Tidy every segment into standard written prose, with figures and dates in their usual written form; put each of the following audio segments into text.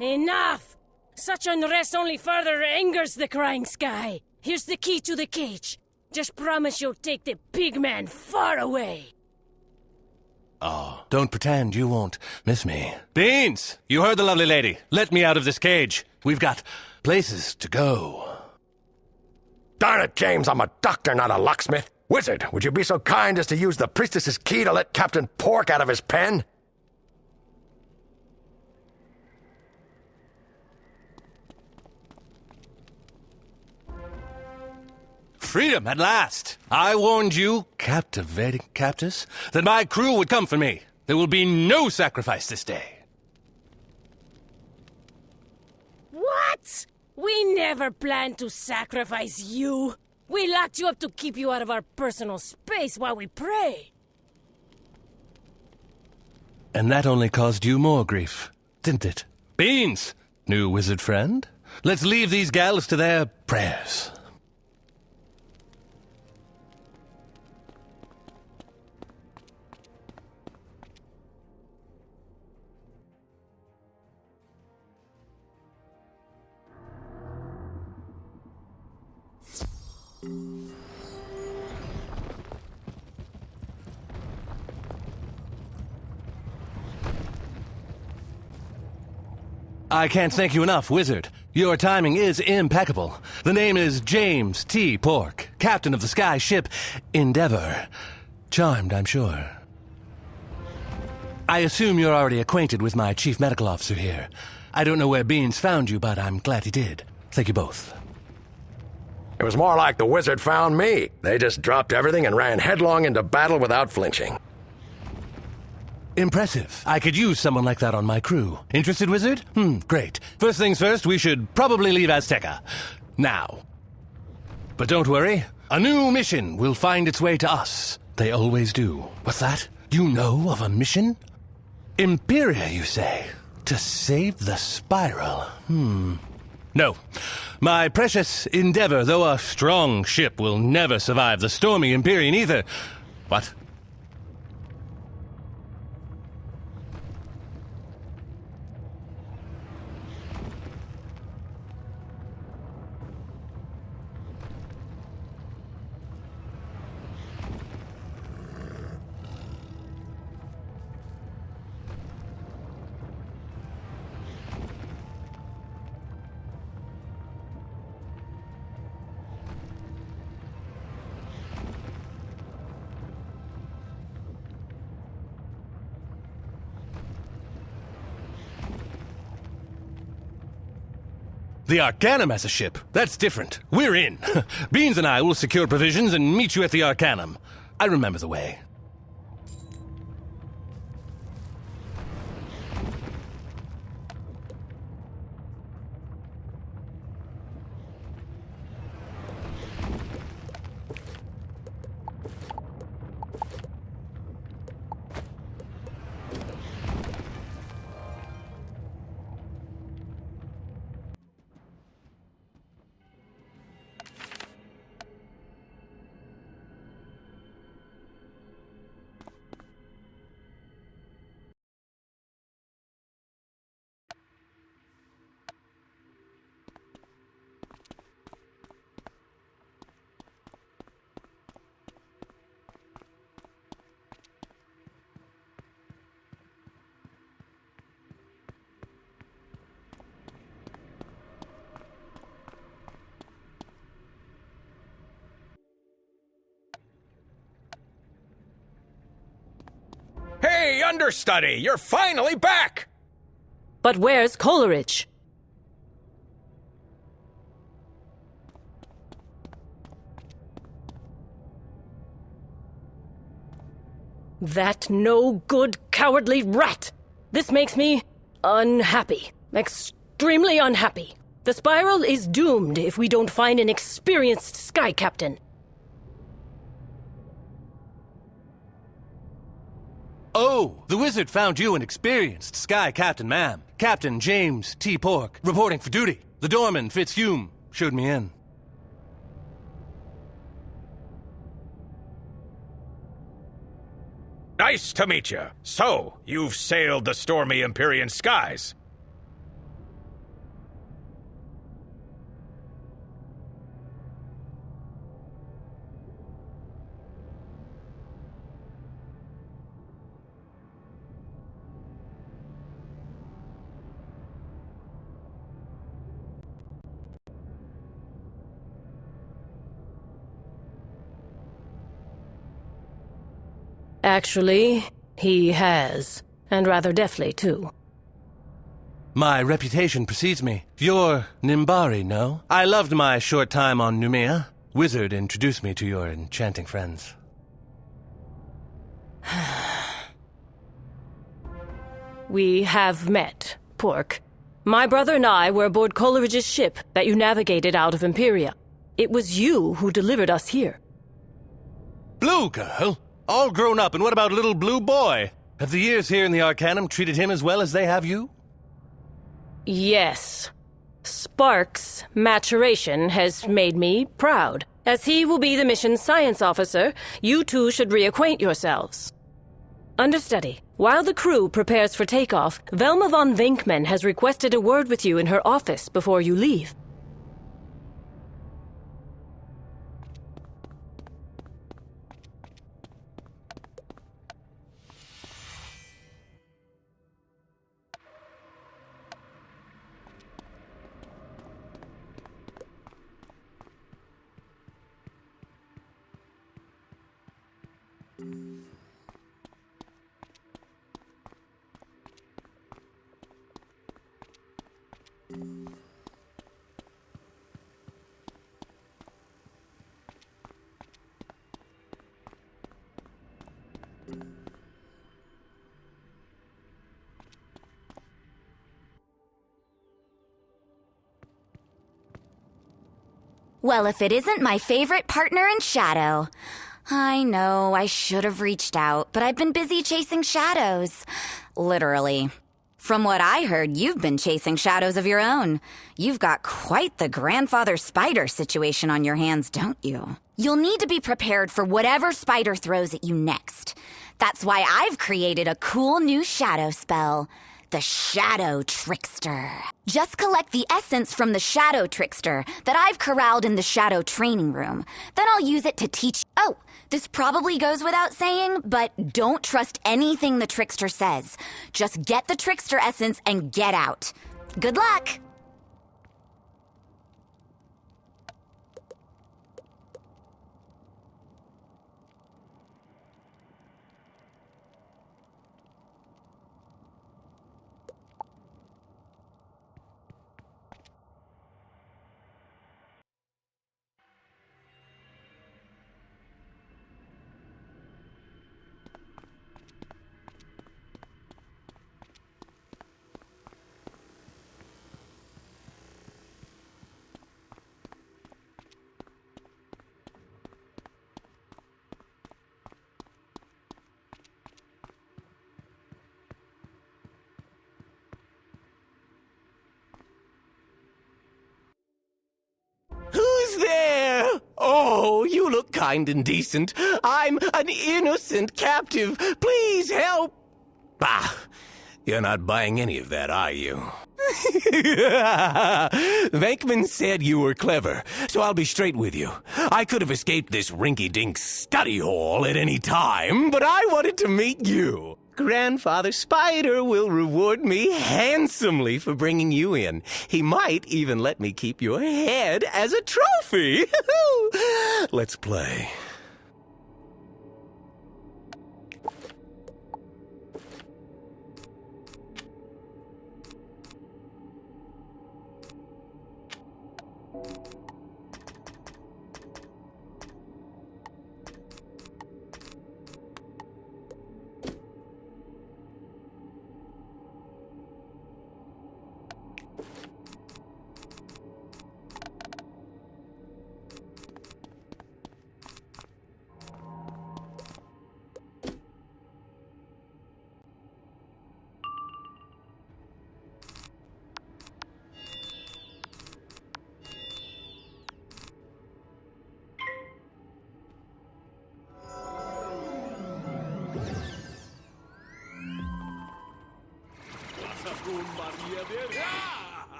Enough! Such unrest only further angers the crying sky. Here's the key to the cage. Just promise you'll take the pigman far away. Oh, don't pretend you won't miss me. Beans! You heard the lovely lady. Let me out of this cage. We've got places to go. Darn it, James, I'm a doctor, not a locksmith. Wizard, would you be so kind as to use the priestess's key to let Captain Pork out of his pen? Freedom at last! I warned you, captivating captors, that my crew would come for me. There will be no sacrifice this day. What? We never planned to sacrifice you. We locked you up to keep you out of our personal space while we pray. And that only caused you more grief, didn't it? Beans, new wizard friend, let's leave these gals to their prayers. I can't thank you enough, Wizard. Your timing is impeccable. The name is James T. Pork, captain of the sky ship Endeavor. Charmed, I'm sure. I assume you're already acquainted with my chief medical officer here. I don't know where Beans found you, but I'm glad he did. Thank you both. It was more like the wizard found me. They just dropped everything and ran headlong into battle without flinching. Impressive. I could use someone like that on my crew. Interested, Wizard? Great. First things first, we should probably leave Azteca. Now. But don't worry. A new mission will find its way to us. They always do. What's that? You know of a mission? Imperia, you say? To save the Spiral? No. My precious Endeavor, though a strong ship, will never survive the stormy Empyrean either. What? The Arcanum as a ship? That's different. We're in. Beans and I will secure provisions and meet you at the Arcanum. I remember the way. Hey, understudy! You're finally back! But where's Coleridge? That no-good, cowardly rat! This makes me unhappy. Extremely unhappy. The Spiral is doomed if we don't find an experienced sky captain. Oh, the wizard found you an experienced Sky Captain, ma'am. Captain James T. Pork, reporting for duty. The doorman, Fitzhume, showed me in. Nice to meet you. So, you've sailed the stormy Empyrean skies. Actually, he has. And rather deftly, too. My reputation precedes me. You're Nimbari, no? I loved my short time on Numea. Wizard introduced me to your enchanting friends. We have met, Pork. My brother and I were aboard Coleridge's ship that you navigated out of Imperia. It was you who delivered us here. Blue girl? All grown up, and what about little blue boy? Have the years here in the Arcanum treated him as well as they have you? Yes. Spark's maturation has made me proud. As he will be the mission's science officer, you two should reacquaint yourselves. Understudy, while the crew prepares for takeoff, Velma von Venkman has requested a word with you in her office before you leave. Well, if it isn't my favorite partner in Shadow. I know, I should have reached out, but I've been busy chasing shadows. Literally. From what I heard, you've been chasing shadows of your own. You've got quite the grandfather spider situation on your hands, don't you? You'll need to be prepared for whatever spider throws at you next. That's why I've created a cool new shadow spell. The Shadow Trickster. Just collect the essence from the Shadow Trickster that I've corralled in the Shadow Training Room. Then I'll use it to teach... Oh, this probably goes without saying, but don't trust anything the Trickster says. Just get the Trickster essence and get out. Good luck! Who's there? Oh, you look kind and decent. I'm an innocent captive. Please help. Bah, you're not buying any of that, are you? Venkman said you were clever, so I'll be straight with you. I could have escaped this rinky-dink study hall at any time, but I wanted to meet you. Grandfather Spider will reward me handsomely for bringing you in. He might even let me keep your head as a trophy. Let's play.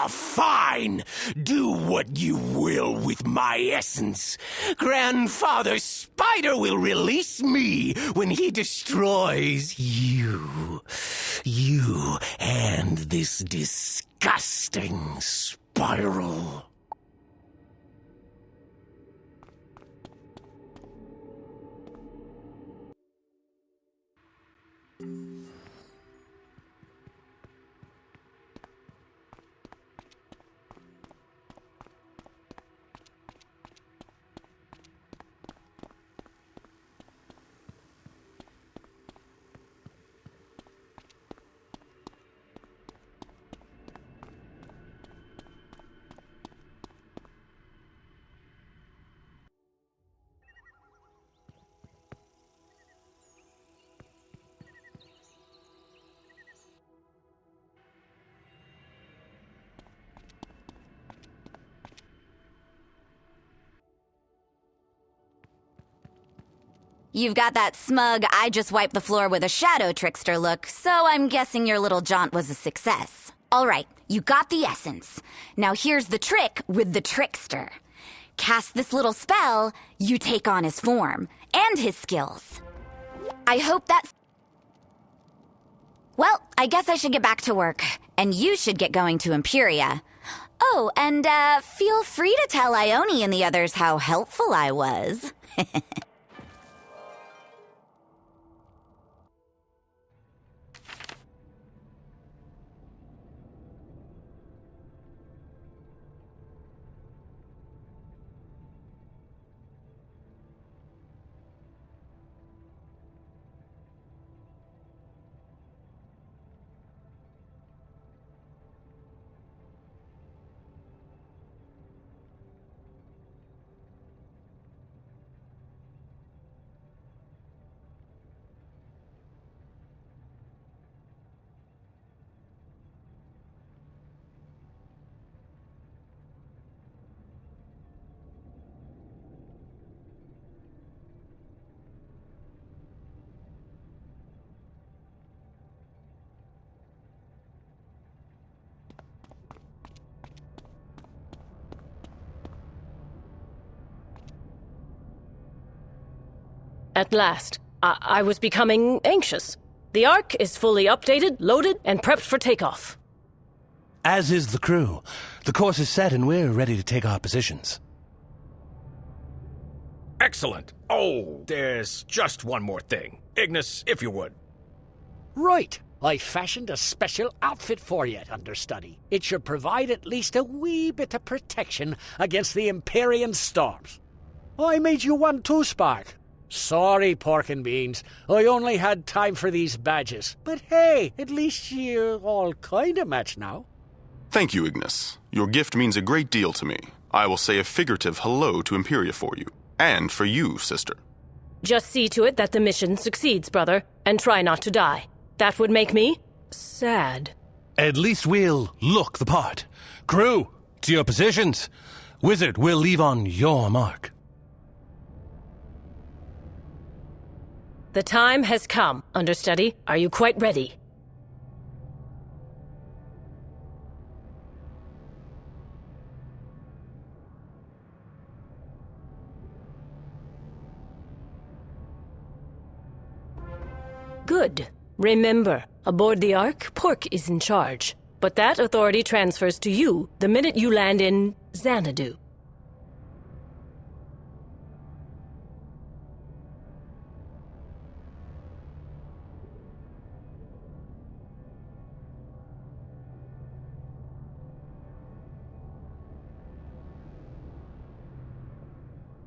Fine! Do what you will with my essence. Grandfather Spider will release me when he destroys you. You and this disgusting spiral. You've got that smug, I just wiped the floor with a shadow trickster look, so I'm guessing your little jaunt was a success. All right, you got the essence. Now here's the trick with the trickster. Cast this little spell, you take on his form, and his skills. I hope that's... Well, I guess I should get back to work, and you should get going to Imperia. Oh, and feel free to tell Ione and the others how helpful I was. At last. I was becoming anxious. The Ark is fully updated, loaded, and prepped for takeoff. As is the crew. The course is set and we're ready to take our positions. Excellent. Oh, there's just one more thing. Ignis, if you would. Right. I fashioned a special outfit for you, understudy. It should provide at least a wee bit of protection against the Empyrean storms. I made you one too, Spark. Sorry, Pork and Beans. I only had time for these badges. But hey, at least you're all kind of match now. Thank you, Ignis. Your gift means a great deal to me. I will say a figurative hello to Imperia for you. And for you, sister. Just see to it that the mission succeeds, brother, and try not to die. That would make me sad. At least we'll look the part. Crew, to your positions. Wizard, we'll leave on your mark. The time has come, understudy. Are you quite ready? Good. Remember, aboard the Ark, Pork is in charge. But that authority transfers to you the minute you land in Xanadu.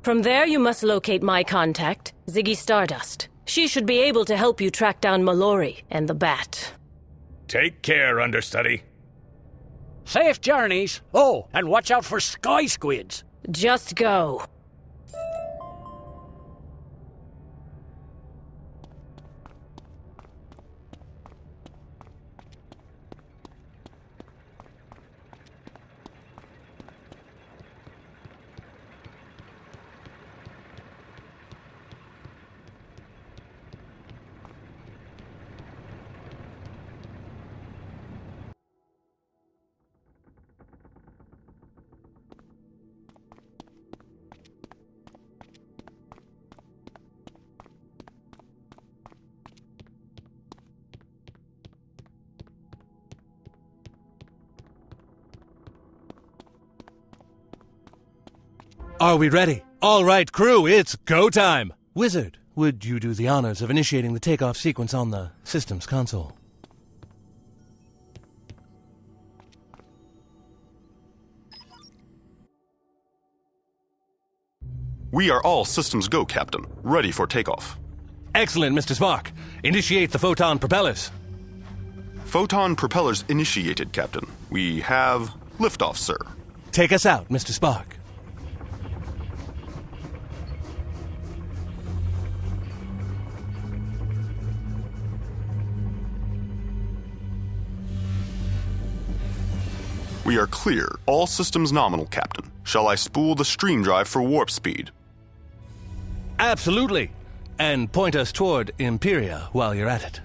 From there, you must locate my contact, Ziggy Stardust. She should be able to help you track down Mallory and the Bat. Take care, understudy. Safe journeys. Oh, and watch out for sky squids. Just go. Are we ready? All right, crew, it's go time. Wizard, would you do the honors of initiating the takeoff sequence on the systems console? We are all systems go, Captain. Ready for takeoff. Excellent, Mr. Spark. Initiate the photon propellers. Photon propellers initiated, Captain. We have liftoff, sir. Take us out, Mr. Spark. We are clear. All systems nominal, Captain. Shall I spool the stream drive for warp speed? Absolutely. And point us toward Imperia while you're at it.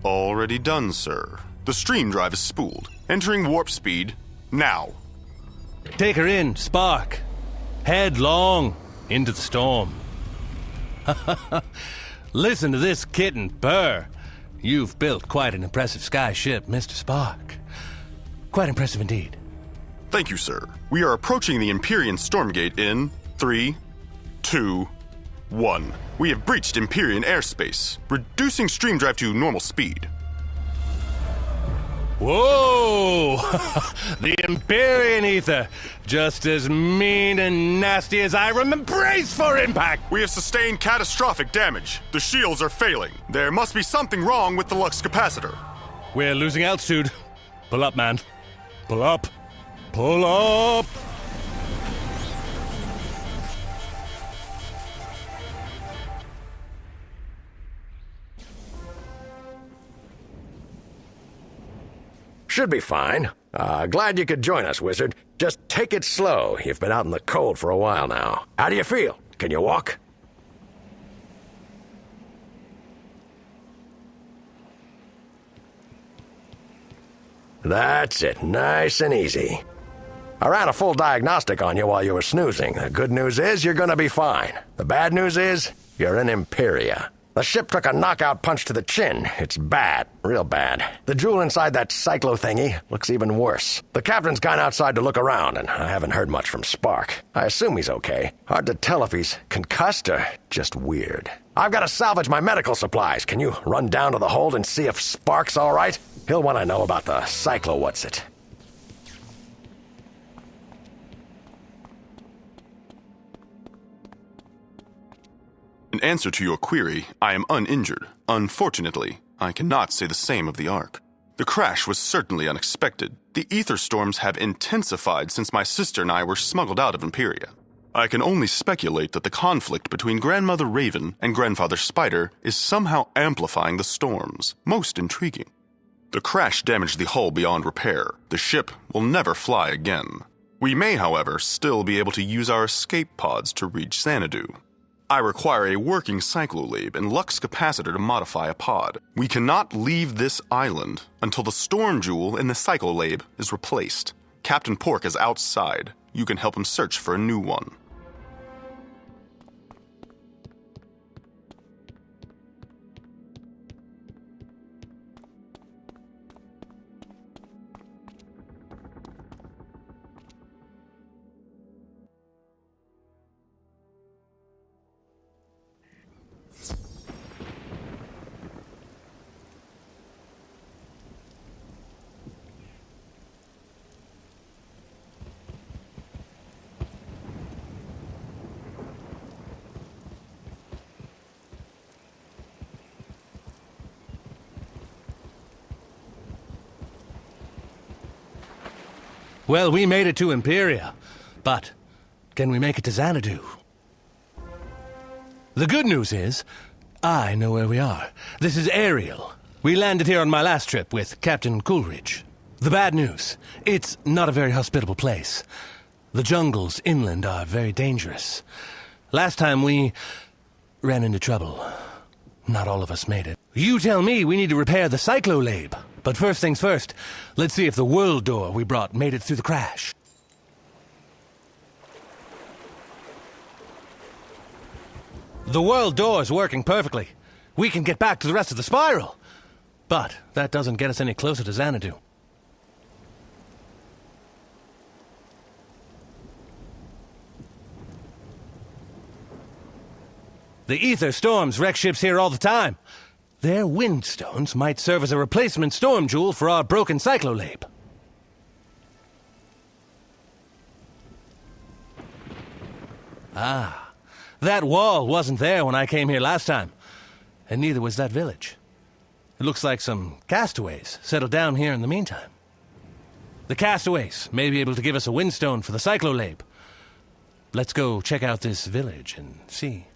Already done, sir. The stream drive is spooled. Entering warp speed now. Take her in, Spark. Headlong into the storm. Listen to this kitten purr. You've built quite an impressive sky ship, Mr. Spark. Quite impressive indeed. Thank you, sir. We are approaching the Empyrean Stormgate in 3, 2, 1. We have breached Empyrean airspace, reducing stream drive to normal speed. Whoa! The Empyrean ether. Just as mean and nasty as I remember. Brace for impact! We have sustained catastrophic damage. The shields are failing. There must be something wrong with the Lux capacitor. We're losing altitude. Pull up, man. Pull up. Pull up! Should be fine. Glad you could join us, Wizard. Just take it slow. You've been out in the cold for a while now. How do you feel? Can you walk? That's it. Nice and easy. I ran a full diagnostic on you while you were snoozing. The good news is you're gonna be fine. The bad news is You're in Imperia. The ship took a knockout punch to the chin. It's bad, real bad. The jewel inside that cyclo thingy looks even worse. The captain's gone outside to look around, and I haven't heard much from Spark. I assume he's okay. Hard to tell if he's concussed or just weird. I've got to salvage my medical supplies. Can you run down to the hold and see if Spark's all right? He'll want to know about the cyclo what's-it. In answer to your query, I am uninjured. Unfortunately, I cannot say the same of the Ark. The crash was certainly unexpected. The ether storms have intensified since my sister and I were smuggled out of Imperia. I can only speculate that the conflict between Grandmother Raven and Grandfather Spider is somehow amplifying the storms. Most intriguing. The crash damaged the hull beyond repair. The ship will never fly again. We may, however, still be able to use our escape pods to reach Xanadu. I require a working cyclolab and lux capacitor to modify a pod. We cannot leave this island until the storm jewel in the cyclolab is replaced. Captain Pork is outside. You can help him search for a new one. Well, we made it to Imperia, but can we make it to Xanadu? The good news is, I know where we are. This is Ariel. We landed here on my last trip with Captain Coolidge. The bad news, it's not a very hospitable place. The jungles inland are very dangerous. Last time we ran into trouble. Not all of us made it. You tell me we need to repair the cyclolab. But first things first, let's see if the world door we brought made it through the crash. The world door's working perfectly. We can get back to the rest of the spiral. But that doesn't get us any closer to Xanadu. The ether storms wreck ships here all the time. Their windstones might serve as a replacement storm jewel for our broken cyclolab. Ah, that wall wasn't there when I came here last time, and neither was that village. It looks like some castaways settled down here in the meantime. The castaways may be able to give us a windstone for the cyclolab. Let's go check out this village and see.